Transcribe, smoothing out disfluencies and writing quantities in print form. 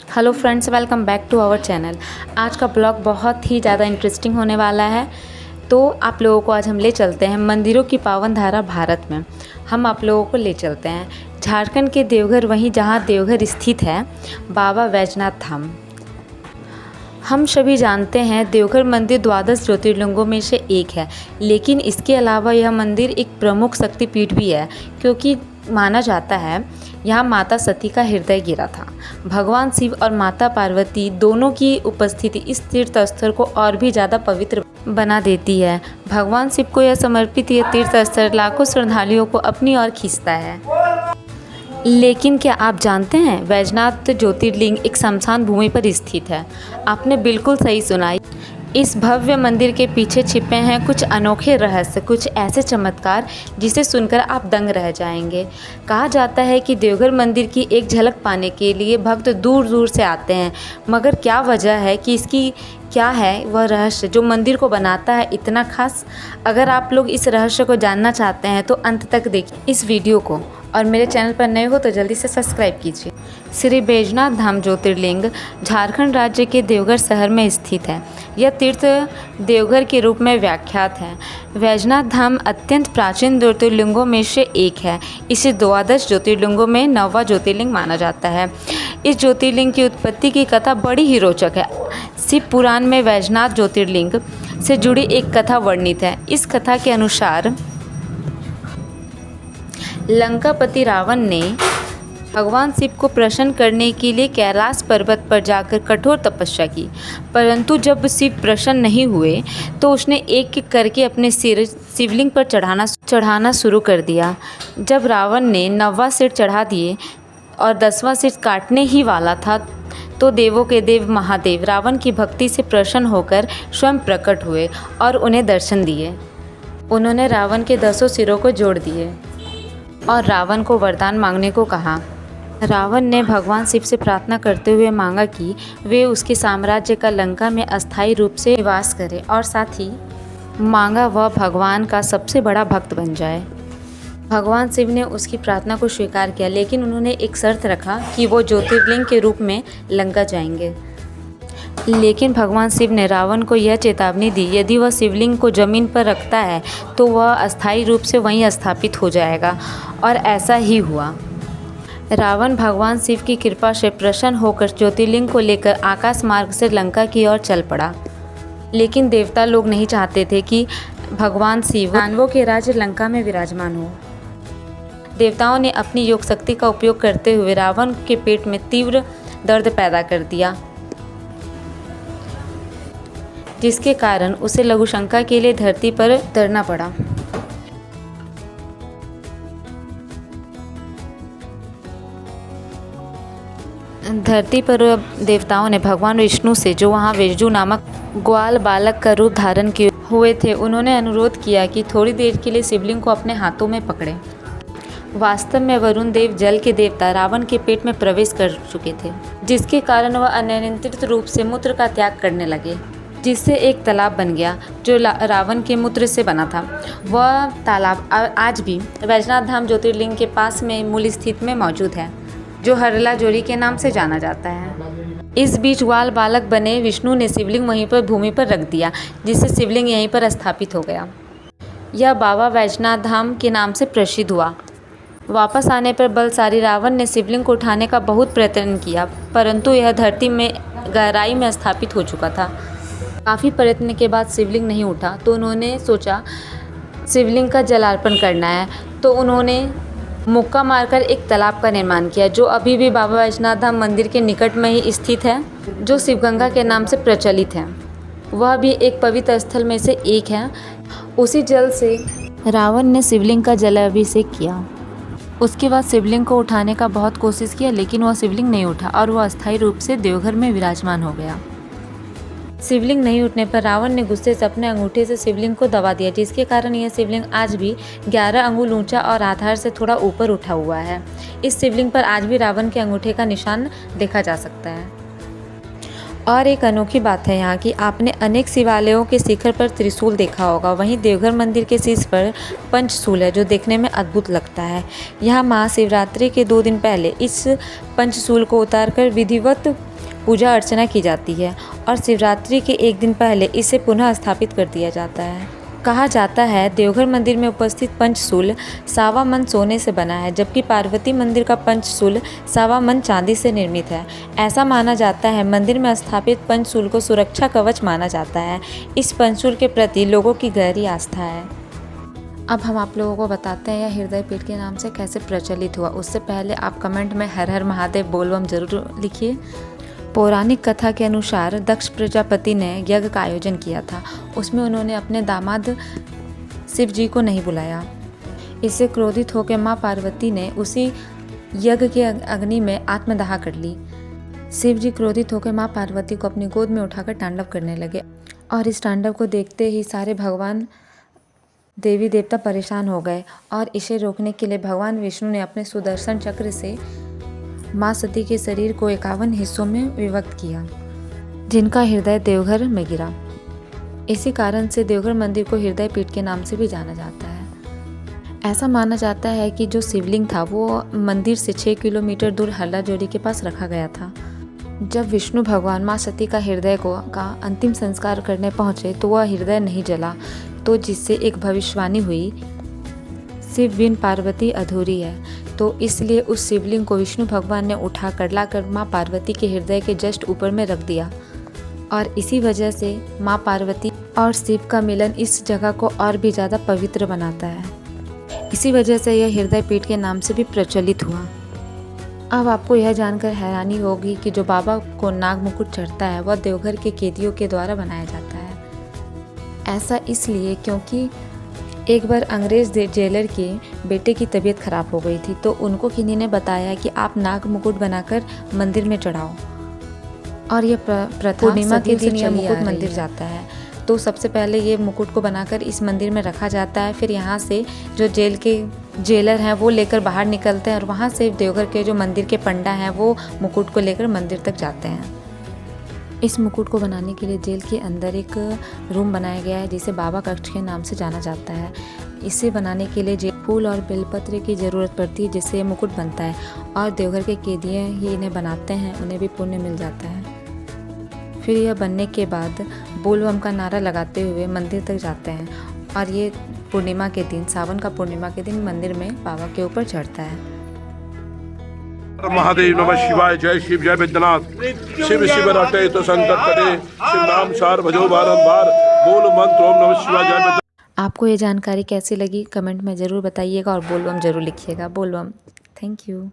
Hello friends, welcome back to our channel. आज का blog बहुत ही ज़्यादा इंटरेस्टिंग होने वाला है। तो आप लोगों को आज हम ले चलते हैं मंदिरों की पावन धारा भारत में। हम आप लोगों को ले चलते हैं झारखंड के देवघर, वहीं जहां देवघर स्थित है बाबा बैजनाथ धाम। हम सभी जानते हैं देवघर मंदिर द्वादश ज्योतिर्लिंगों में से एक है, लेकिन इसके अलावा यह मंदिर एक प्रमुख शक्तिपीठ भी है, क्योंकि माना जाता है यहाँ माता सती का हृदय गिरा था। भगवान शिव और माता पार्वती दोनों की उपस्थिति इस तीर्थ स्थल को और भी ज़्यादा पवित्र बना देती है। भगवान शिव को यह समर्पित यह तीर्थ स्थल लाखों श्रद्धालुओं को अपनी ओर खींचता है। लेकिन क्या आप जानते हैं बैजनाथ ज्योतिर्लिंग एक श्मशान भूमि पर स्थित है। आपने बिल्कुल सही सुना। इस भव्य मंदिर के पीछे छिपे हैं कुछ अनोखे रहस्य, कुछ ऐसे चमत्कार जिसे सुनकर आप दंग रह जाएंगे। कहा जाता है कि देवघर मंदिर की एक झलक पाने के लिए भक्त दूर दूर से आते हैं, मगर क्या वजह है कि इसकी क्या है वह रहस्य जो मंदिर को बनाता है इतना खास। अगर आप लोग इस रहस्य को जानना चाहते हैं तो अंत तक देखिए इस वीडियो को, और मेरे चैनल पर नए हो तो जल्दी से सब्सक्राइब कीजिए। श्री बैजनाथ धाम ज्योतिर्लिंग झारखंड राज्य के देवघर शहर में स्थित है। यह तीर्थ देवघर के रूप में व्याख्यात है। बैजनाथ धाम अत्यंत प्राचीन ज्योतिर्लिंगों में से एक है। इसे द्वादश ज्योतिर्लिंगों में 9वां ज्योतिर्लिंग माना जाता है। इस ज्योतिर्लिंग की उत्पत्ति की कथा बड़ी ही रोचक है। शिव पुराण में बैजनाथ ज्योतिर्लिंग से जुड़ी एक कथा वर्णित है। इस कथा के अनुसार लंकापति रावण ने भगवान शिव को प्रसन्न करने के लिए कैलाश पर्वत पर जाकर कठोर तपस्या की, परंतु जब शिव प्रसन्न नहीं हुए तो उसने एक एक करके अपने सिर शिवलिंग पर चढ़ाना शुरू कर दिया। जब रावण ने 9वां सिर चढ़ा दिए और 10वां सिर काटने ही वाला था तो देवों के देव महादेव रावण की भक्ति से प्रसन्न होकर स्वयं प्रकट हुए और उन्हें दर्शन दिए। उन्होंने रावण के 10 सिरों को जोड़ दिए और रावण को वरदान मांगने को कहा। रावण ने भगवान शिव से प्रार्थना करते हुए मांगा कि वे उसके साम्राज्य का लंका में अस्थायी रूप से निवास करें, और साथ ही मांगा वह भगवान का सबसे बड़ा भक्त बन जाए। भगवान शिव ने उसकी प्रार्थना को स्वीकार किया, लेकिन उन्होंने एक शर्त रखा कि वो ज्योतिर्लिंग के रूप में लंका जाएंगे। लेकिन भगवान शिव ने रावण को यह चेतावनी दी, यदि वह शिवलिंग को जमीन पर रखता है तो वह अस्थायी रूप से वहीं स्थापित हो जाएगा, और ऐसा ही हुआ। रावण भगवान शिव की कृपा से प्रसन्न होकर ज्योतिर्लिंग को लेकर आकाश मार्ग से लंका की ओर चल पड़ा। लेकिन देवता लोग नहीं चाहते थे कि भगवान शिव दानवों के राज्य लंका में विराजमान हो। देवताओं ने अपनी योग शक्ति का उपयोग करते हुए रावण के पेट में तीव्र दर्द पैदा कर दिया, जिसके कारण उसे लघुशंका के लिए धरती पर उतरना पड़ा। धरती पर देवताओं ने भगवान विष्णु से, जो वहां विष्णु नामक ग्वाल बालक का रूप धारण किए हुए थे, उन्होंने अनुरोध किया कि थोड़ी देर के लिए शिवलिंग को अपने हाथों में पकड़ें। वास्तव में वरुण देव, जल के देवता, रावण के पेट में प्रवेश कर चुके थे, जिसके कारण वह अनियंत्रित रूप से मूत्र का त्याग करने लगे, जिससे एक तालाब बन गया जो रावण के मूत्र से बना था। वह तालाब आज भी बैजनाथ धाम ज्योतिर्लिंग के पास में मूल स्थित में मौजूद है, जो हरला जोरी के नाम से जाना जाता है। इस बीच ग्वाल बालक बने विष्णु ने शिवलिंग वहीं पर भूमि पर रख दिया, जिससे शिवलिंग यहीं पर स्थापित हो गया। यह बाबा बैजनाथ धाम के नाम से प्रसिद्ध हुआ। वापस आने पर बलशाली रावण ने शिवलिंग को उठाने का बहुत प्रयत्न किया, परंतु यह धरती में गहराई में स्थापित हो चुका था। काफ़ी प्रयत्न के बाद शिवलिंग नहीं उठा, तो उन्होंने सोचा शिवलिंग का जलार्पण करना है, तो उन्होंने मुक्का मारकर एक तालाब का निर्माण किया, जो अभी भी बाबा बैजनाथ धाम मंदिर के निकट में ही स्थित है, जो शिवगंगा के नाम से प्रचलित है। वह भी एक पवित्र स्थल में से एक है। उसी जल से रावण ने शिवलिंग का जलाभिषेक किया। उसके बाद शिवलिंग को उठाने का बहुत कोशिश किया, लेकिन वह शिवलिंग नहीं उठा और वह अस्थायी रूप से देवघर में विराजमान हो गया। शिवलिंग नहीं उठने पर रावण ने गुस्से से अपने अंगूठे से शिवलिंग को दबा दिया, जिसके कारण यह शिवलिंग आज भी 11 अंगुल ऊंचा और आधार से थोड़ा ऊपर उठा हुआ है। इस शिवलिंग पर आज भी रावण के अंगूठे का निशान देखा जा सकता है। और एक अनोखी बात है यहाँ की, आपने अनेक शिवालयों के शिखर पर त्रिशूल देखा होगा, वहीं देवघर मंदिर के शीर्ष पर पंचशूल है, जो देखने में अद्भुत लगता है। यहाँ महाशिवरात्रि के 2 दिन पहले इस पंचशूल को उतारकर विधिवत पूजा अर्चना की जाती है और शिवरात्रि के एक दिन पहले इसे पुनः स्थापित कर दिया जाता है। कहा जाता है देवघर मंदिर में उपस्थित पंचशूल सावा मन सोने से बना है, जबकि पार्वती मंदिर का पंचशूल सावा मन चांदी से निर्मित है। ऐसा माना जाता है मंदिर में स्थापित पंचशूल को सुरक्षा कवच माना जाता है। इस पंचशूल के प्रति लोगों की गहरी आस्था है। अब हम आप लोगों को बताते हैं यह हृदय पीठ के नाम से कैसे प्रचलित हुआ। उससे पहले आप कमेंट में हर हर महादेव बोल बम जरूर लिखिए। पौराणिक कथा के अनुसार दक्ष प्रजापति ने यज्ञ का आयोजन किया था। उसमें उन्होंने अपने दामाद शिव जी को नहीं बुलाया। इससे क्रोधित होकर मां पार्वती ने उसी यज्ञ के अग्नि में आत्मदाह कर ली। शिव जी क्रोधित होकर मां पार्वती को अपनी गोद में उठाकर तांडव करने लगे और इस तांडव को देखते ही सारे भगवान देवी देवता परेशान हो गए और इसे रोकने के लिए भगवान विष्णु ने अपने सुदर्शन चक्र से माँ सती के शरीर को 51 हिस्सों में विभक्त किया, जिनका हृदय देवघर में गिरा। इसी कारण से देवघर मंदिर को हृदय पीठ के नाम से भी जाना जाता है। ऐसा माना जाता है कि जो शिवलिंग था वो मंदिर से 6 किलोमीटर दूर हल्लाजोड़ी के पास रखा गया था। जब विष्णु भगवान माँ सती का हृदय का अंतिम संस्कार करने पहुँचे तो वह हृदय नहीं जला, तो जिससे एक भविष्यवाणी हुई, शिव बिन पार्वती अधूरी है। तो इसलिए उस शिवलिंग को विष्णु भगवान ने उठाकर लाकर माँ पार्वती के हृदय के जस्ट ऊपर में रख दिया और इसी वजह से माँ पार्वती और शिव का मिलन इस जगह को और भी ज़्यादा पवित्र बनाता है। इसी वजह से यह हृदय पीठ के नाम से भी प्रचलित हुआ। अब आपको यह जानकर हैरानी होगी कि जो बाबा को नाग मुकुट चढ़ता है वह देवघर के कैदियों के द्वारा बनाया जाता है। ऐसा इसलिए क्योंकि एक बार अंग्रेज जेलर के बेटे की तबीयत खराब हो गई थी, तो उनको किन्हीं ने बताया कि आप नाग मुकुट बनाकर मंदिर में चढ़ाओ और ये प्रथा पूर्णिमा के दिन यह मुकुट मंदिर जाता है। तो सबसे पहले ये मुकुट को बनाकर इस मंदिर में रखा जाता है। फिर यहाँ से जो जेल के जेलर हैं वो लेकर बाहर निकलते हैं और वहाँ से देवघर के जो मंदिर के पंडा हैं वो मुकुट को लेकर मंदिर तक जाते हैं। इस मुकुट को बनाने के लिए जेल के अंदर एक रूम बनाया गया है जिसे बाबा कक्ष के नाम से जाना जाता है। इसे बनाने के लिए फूल और बेलपत्र की ज़रूरत पड़ती है जिससे ये मुकुट बनता है और देवघर के कैदी ही इन्हें बनाते हैं, उन्हें भी पुण्य मिल जाता है। फिर यह बनने के बाद बोल बम का नारा लगाते हुए मंदिर तक जाते हैं और ये पूर्णिमा के दिन, सावन का पूर्णिमा के दिन मंदिर में बाबा के ऊपर चढ़ता है। महादेव नमः शिवाय। जय शिव जय वैद्यनाथ। शिव शिव रटे तो संकट कटे, शिव नाम सार भजो बारंबार, बोल मंत्र ओम नमः शिवाय जय वैद्यनाथ। आपको ये जानकारी कैसी लगी कमेंट में ज़रूर बताइएगा और बोल बम जरूर लिखिएगा। बोल बम। Thank you.